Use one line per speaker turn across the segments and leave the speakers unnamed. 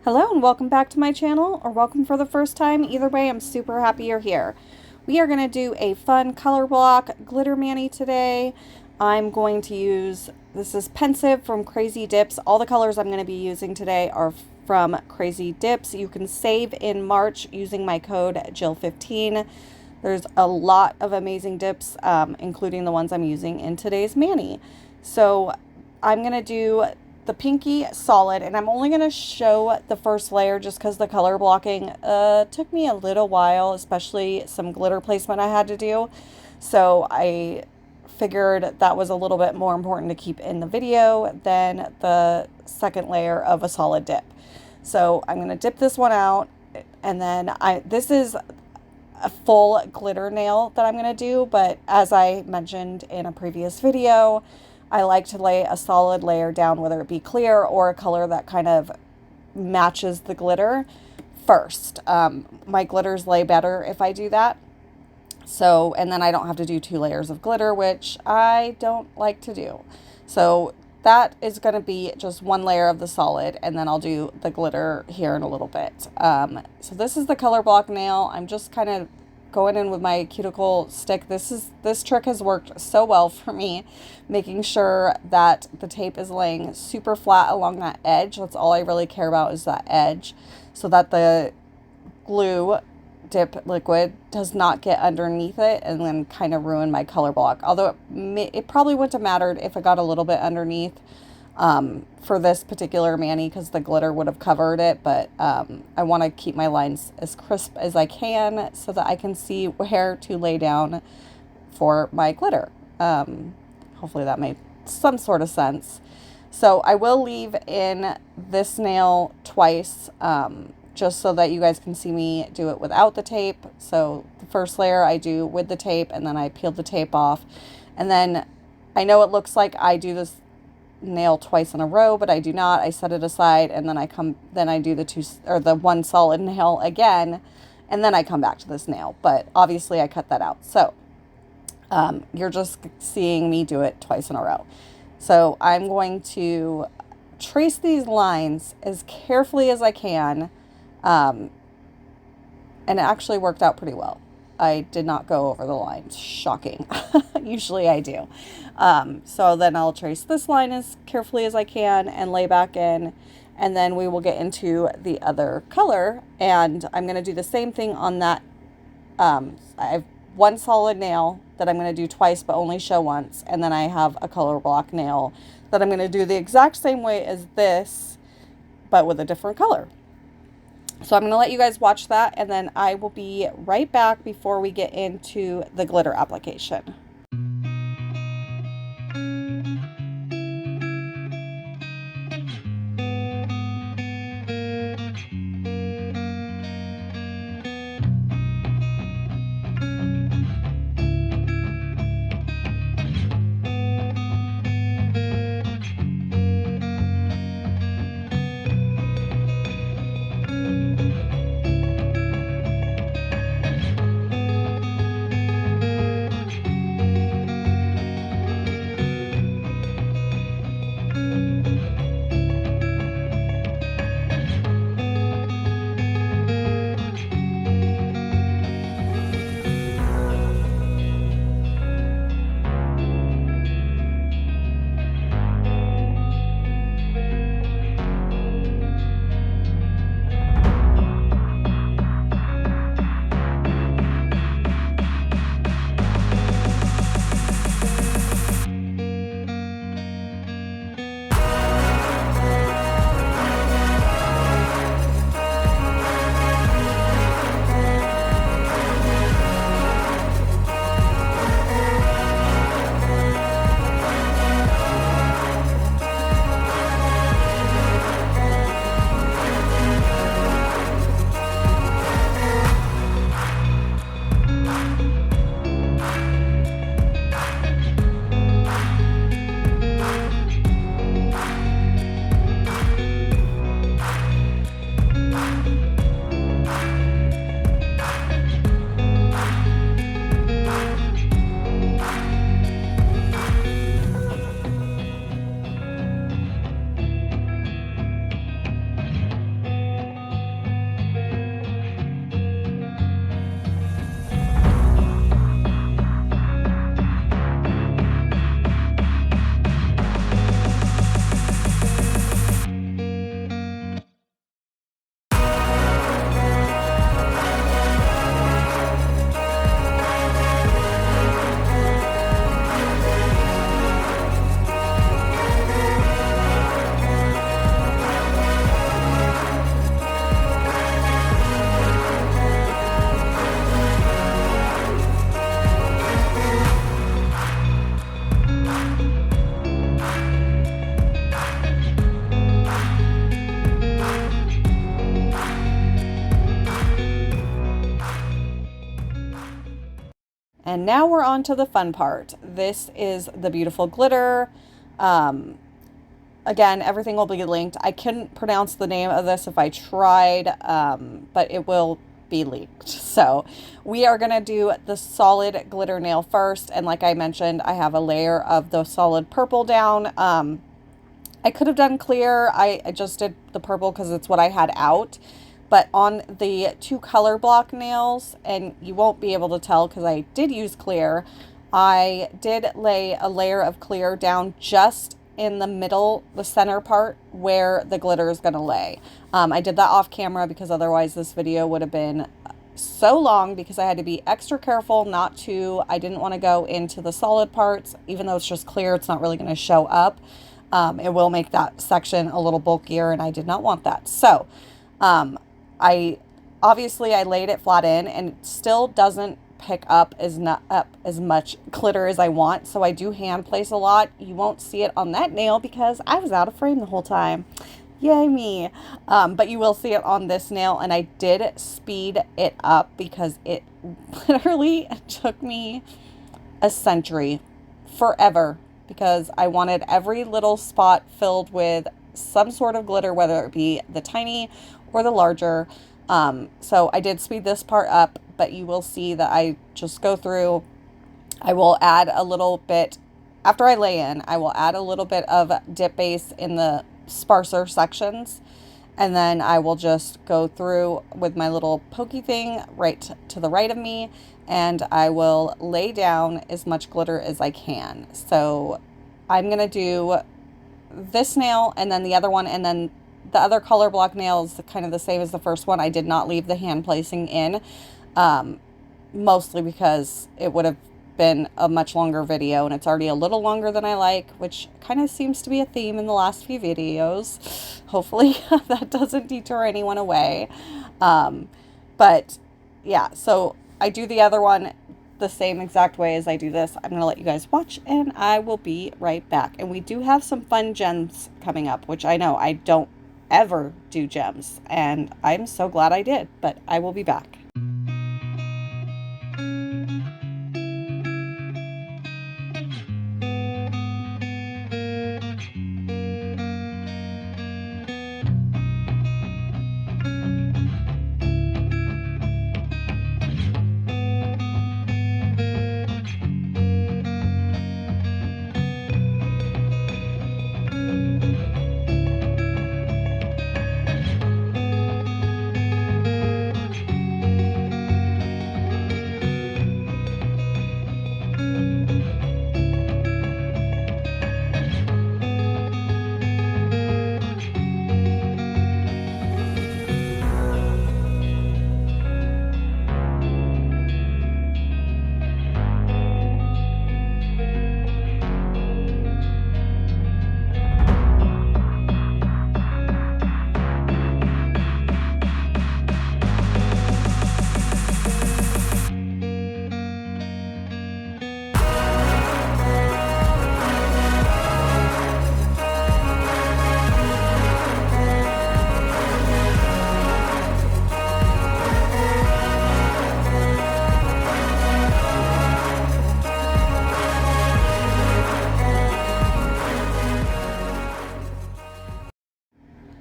Hello and welcome back to my channel, or welcome for the first time. Either way, I'm super happy you're here. We are going to do a fun color block glitter mani today. I'm going to use, this is Pensive from Kray-z Dips. All the colors I'm going to be using today are from Kray-z Dips. You can save in March using my code Jill15. There's a lot of amazing dips, including the ones I'm using in today's mani. So I'm going to do the pinky solid, and I'm only going to show the first layer just because the color blocking took me a little while, especially some glitter placement I had to do. So I figured that was a little bit more important to keep in the video than the second layer of a solid dip. So I'm going to dip this one out, and then this is a full glitter nail that I'm going to do, but as I mentioned in a previous video, I like to lay a solid layer down, whether it be clear or a color that kind of matches the glitter first. My glitters lay better if I do that. So, and then I don't have to do 2 layers of glitter, which I don't like to do. So that is going to be just 1 layer of the solid, and then I'll do the glitter here in a little bit. So this is the color block nail. I'm just kind of going in with my cuticle stick. This trick has worked so well for me, making sure that the tape is laying super flat along that edge. That's all I really care about, is that edge, so that the glue dip liquid does not get underneath it and then kind of ruin my color block. Although it probably wouldn't have mattered if it got a little bit underneath for this particular mani, because the glitter would have covered it, but I want to keep my lines as crisp as I can so that I can see where to lay down for my glitter. Hopefully that made some sort of sense. So I will leave in this nail twice, just so that you guys can see me do it without the tape. So the first layer I do with the tape, and then I peel the tape off, and then I know it looks like I do this nail twice in a row, but I do not. I set it aside, and then I do the 1 solid nail again, and then I come back to this nail, but obviously I cut that out. So you're just seeing me do it twice in a row. So I'm going to trace these lines as carefully as I can, and it actually worked out pretty well. I did not go over the lines. Shocking. Usually I do. So then I'll trace this line as carefully as I can and lay back in, and then we will get into the other color, and I'm going to do the same thing on that. I have 1 solid nail that I'm going to do twice but only show once, and then I have a color block nail that I'm going to do the exact same way as this but with a different color. So I'm going to let you guys watch that, and then I will be right back before we get into the glitter application. and now we're on to the fun part. This is the beautiful glitter. Again, everything will be linked. I couldn't pronounce the name of this if I tried, but it will be leaked. So we are going to do the solid glitter nail first. And like I mentioned, I have a layer of the solid purple down. I could have done clear. I just did the purple because it's what I had out. But on the 2 color block nails, and you won't be able to tell because I did use clear, I did lay a layer of clear down just in the middle, the center part where the glitter is going to lay. I did that off camera because otherwise this video would have been so long, because I had to be extra careful not to, I didn't want to go into the solid parts. Even though it's just clear, it's not really going to show up. It will make that section a little bulkier, and I did not want that. So I laid it flat in, and it still doesn't pick up as much glitter as I want. So I do hand place a lot. You won't see it on that nail because I was out of frame the whole time. Yay me. But you will see it on this nail, and I did speed it up because it literally took me a century, forever, because I wanted every little spot filled with some sort of glitter, whether it be the tiny or the larger. So I did speed this part up, but you will see that I just go through. I will add a little bit, after I lay in, I will add a little bit of dip base in the sparser sections. And then I will just go through with my little pokey thing right to the right of me, and I will lay down as much glitter as I can. So I'm going to do this nail and then the other one, and then the other color block nail is kind of the same as the first one. I did not leave the hand placing in, mostly because it would have been a much longer video, and it's already a little longer than I like, which kind of seems to be a theme in the last few videos. Hopefully that doesn't deter anyone away. But yeah, so I do the other one the same exact way as I do this. I'm going to let you guys watch, and I will be right back. And we do have some fun gems coming up, which I know I don't ever do gems, and I'm so glad I did, but I will be back.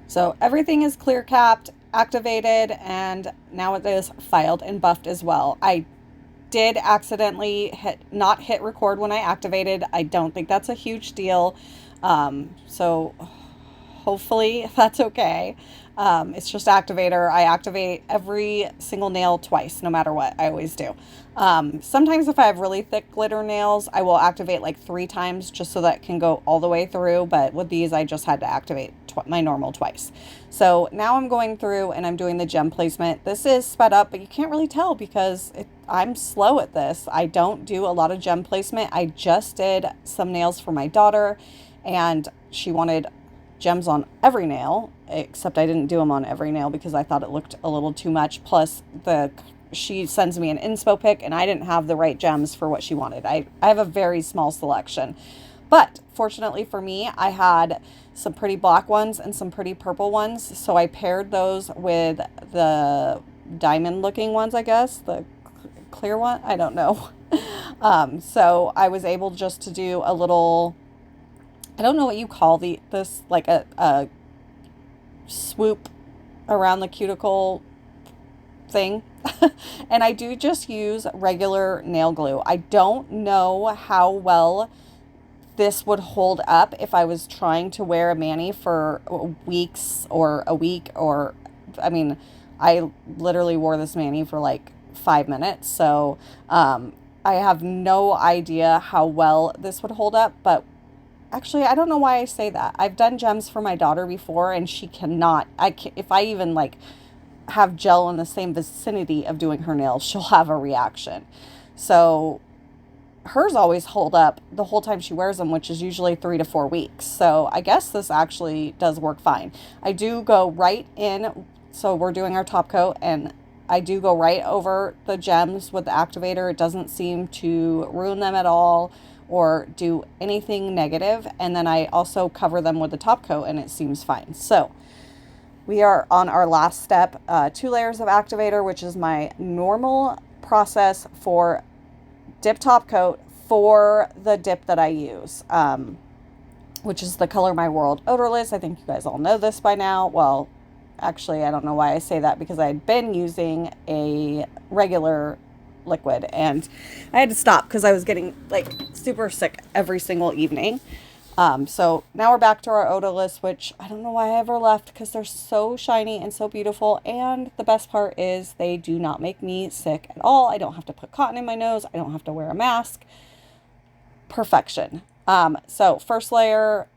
So everything is clear capped, activated, and now it is filed and buffed as well. I did accidentally not hit record when I activated. I don't think that's a huge deal. So hopefully that's okay. It's just activator. I activate every single nail twice, no matter what. I always do. Sometimes if I have really thick glitter nails, I will activate like 3 times just so that it can go all the way through. But with these, I just had to activate my normal twice. So now I'm going through and I'm doing the gem placement. This is sped up, but you can't really tell because I'm slow at this. I don't do a lot of gem placement. I just did some nails for my daughter, and she wanted gems on every nail, except I didn't do them on every nail because I thought it looked a little too much. Plus she sends me an inspo pic and I didn't have the right gems for what she wanted. I have a very small selection, but fortunately for me, I had some pretty black ones and some pretty purple ones. So I paired those with the diamond looking ones, I guess, the clear one. I don't know. So I was able just to do a little, I don't know what you call this, like a swoop around the cuticle thing. And I do just use regular nail glue. I don't know how well this would hold up if I was trying to wear a mani for weeks or a week, or I mean, I literally wore this mani for like 5 minutes. So I have no idea how well this would hold up, but actually, I don't know why I say that. I've done gems for my daughter before, and she cannot, if I even like have gel in the same vicinity of doing her nails, she'll have a reaction. So hers always hold up the whole time she wears them, which is usually 3 to 4 weeks. So I guess this actually does work fine. I do go right in. So we're doing our top coat, and I do go right over the gems with the activator. It doesn't seem to ruin them at all or do anything negative. And then I also cover them with the top coat, and it seems fine. So we are on our last step, 2 layers of activator, which is my normal process for dip top coat for the dip that I use, which is the Color My World Odorless. I think you guys all know this by now. Well, actually, I don't know why I say that, because I had been using a regular liquid, and I had to stop because I was getting like super sick every single evening. So now we're back to our Odorless, which I don't know why I ever left, because they're so shiny and so beautiful. And the best part is they do not make me sick at all. I don't have to put cotton in my nose. I don't have to wear a mask. Perfection. So first layer,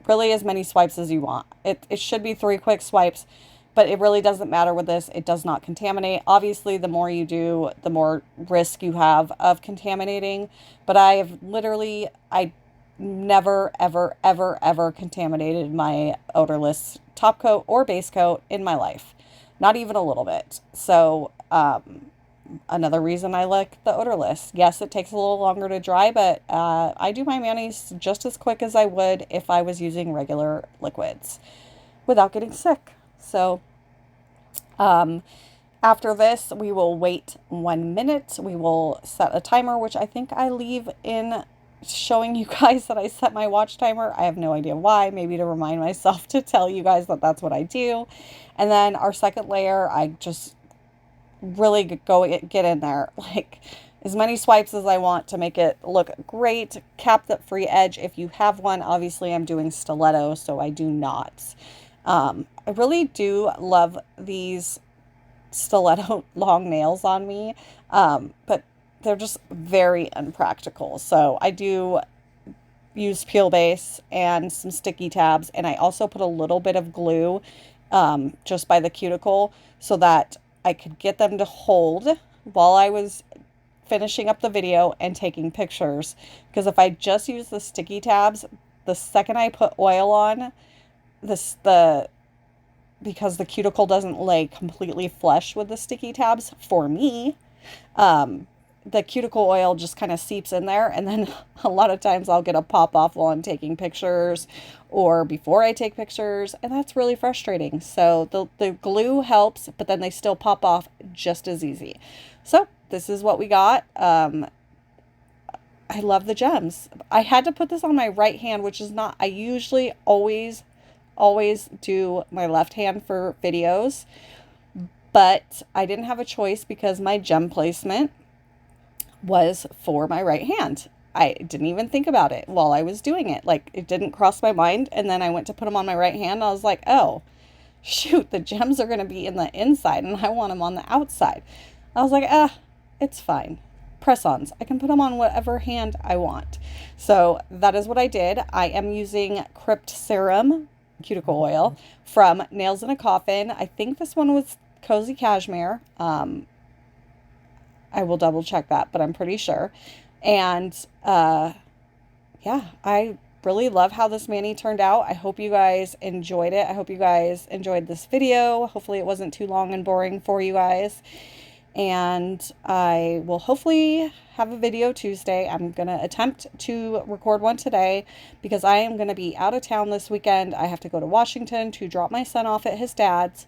really as many swipes as you want. It should be 3 quick swipes, but it really doesn't matter with this. It does not contaminate. Obviously, the more you do, the more risk you have of contaminating. But I never, ever, ever, ever contaminated my Odorless top coat or base coat in my life. Not even a little bit. So, another reason I like the Odorless. Yes, it takes a little longer to dry, but I do my manis just as quick as I would if I was using regular liquids without getting sick. So, after this, we will wait 1 minute. We will set a timer, which I think I leave in showing you guys that I set my watch timer. I have no idea why. Maybe to remind myself to tell you guys that that's what I do. And then our second layer, I just really get in there, like as many swipes as I want to make it look great. Cap the free edge if you have one. Obviously, I'm doing stiletto, so I do not. I really do love these stiletto long nails on me, but they're just very unpractical. So I do use peel base and some sticky tabs, and I also put a little bit of glue just by the cuticle so that I could get them to hold while I was finishing up the video and taking pictures. Because if I just use the sticky tabs, the second I put oil on because the cuticle doesn't lay completely flush with the sticky tabs for me, the cuticle oil just kind of seeps in there, and then a lot of times I'll get a pop off while I'm taking pictures or before I take pictures, and that's really frustrating. So the glue helps, but then they still pop off just as easy. So this is what we got. I love the gems. I had to put this on my right hand, which is not, I usually always do my left hand for videos, but I didn't have a choice because my gem placement was for my right hand. I didn't even think about it while I was doing it. Like, it didn't cross my mind. And then I went to put them on my right hand. And I was like, oh, shoot, the gems are going to be in the inside and I want them on the outside. I was like, it's fine. Press-ons. I can put them on whatever hand I want. So that is what I did. I am using Crypt Serum cuticle oil from Nailzinacoffin. I think this one was Cozy Cashmere. I will double check that, but I'm pretty sure. And yeah, I really love how this mani turned out. I hope you guys enjoyed it. I hope you guys enjoyed this video. Hopefully it wasn't too long and boring for you guys. And I will hopefully have a video Tuesday. I'm going to attempt to record one today because I am going to be out of town this weekend. I have to go to Washington to drop my son off at his dad's.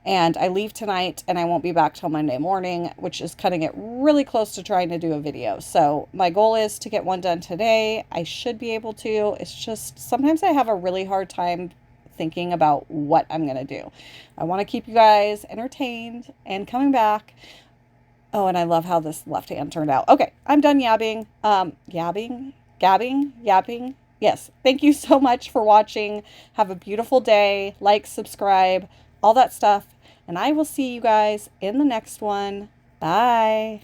And I leave tonight and I won't be back till Monday morning, which is cutting it really close to trying to do a video. So my goal is to get one done today. I should be able to. It's just sometimes I have a really hard time thinking about what I'm going to do. I want to keep you guys entertained and coming back. Oh, and I love how this left hand turned out. Okay, I'm done yabbing. Yapping. Yes, thank you so much for watching. Have a beautiful day. Like, subscribe, all that stuff. And I will see you guys in the next one. Bye.